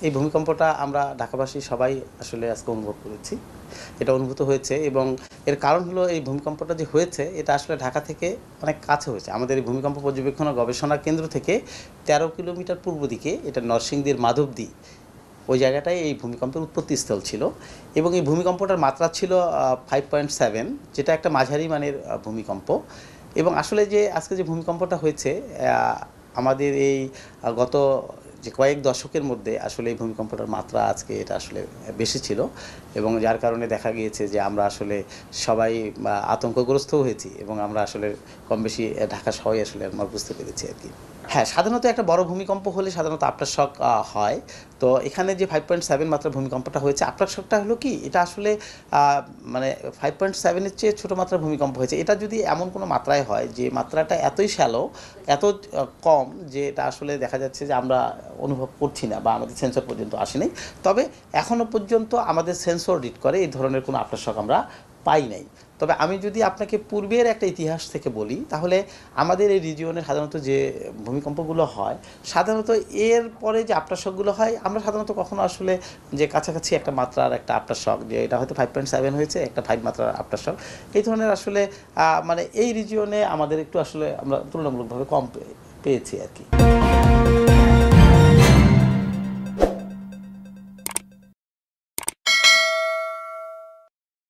এই ভূমিকম্পটা আমরা ঢাকাবাসী সবাই আসলে আজকে অনুভব করেছি। এটা অনুভূত হয়েছে এবং এর কারণ হলো এই ভূমিকম্পটা যে হয়েছে এটা আসলে ঢাকা থেকে অনেক কাছে হয়েছে। আমাদের এই ভূমিকম্প পর্যবেক্ষণ ও গবেষণা কেন্দ্র থেকে ১৩ কিলোমিটার পূর্ব দিকে এটা নরসিংদীর মাধবদী ওই জায়গাটায় এই ভূমিকম্পের উৎপত্তিস্থল ছিল এবং এই ভূমিকম্পটার মাত্রা ছিল 5.7, যেটা একটা মাঝারি মানের ভূমিকম্প। এবং আসলে যে আজকে যে ভূমিকম্পটা হয়েছে আমাদের এই গত যে কয়েক দশকের মধ্যে আসলে এই ভূমিকম্পটার মাত্রা আজকে এটা আসলে বেশি ছিল এবং যার কারণে দেখা গিয়েছে যে আমরা আসলে সবাই আতঙ্কগ্রস্ত হয়েছি এবং আমরা আসলে কম বেশি ঢাকা সবাই আসলে আমরা বুঝতে পেরেছি আর কি। হ্যাঁ, সাধারণত একটা বড় ভূমিকম্প হলে সাধারণত আফটার শক হয়। তো এখানে যে 5.7 মাত্রার ভূমিকম্পটা হয়েছে, আফটার শকটা হলো কি এটা আসলে মানে 5.7 এর চেয়ে ছোটো মাত্রার ভূমিকম্প হয়েছে। এটা যদি এমন কোনো মাত্রায় হয় যে মাত্রাটা এতই শ্যালো, এত কম যে এটা আসলে দেখা যাচ্ছে যে আমরা অনুভব করছি না বা আমাদের সেন্সর পর্যন্ত আসে নাই। তবে এখনও পর্যন্ত আমাদের সেন্সর রিড করে এই ধরনের কোনো আফটার শক আমরা পাই নাই। তবে আমি যদি আপনাকে পূর্বের একটা ইতিহাস থেকে বলি তাহলে আমাদের এই রিজিয়নে সাধারণত যে ভূমিকম্পগুলো হয় সাধারণত এর পরে যে আফটার শকগুলো হয় আমরা সাধারণত কখনো আসলে যে কাছাকাছি একটা মাত্রার একটা আফটার শক যে এটা হয়তো 5.7 হয়েছে একটা 5 মাত্রার আফটার শক এই ধরনের আসলে মানে এই রিজিয়নে আমাদের একটু আসলে আমরা তুলনামূলকভাবে কম পেয়েছি আর কি।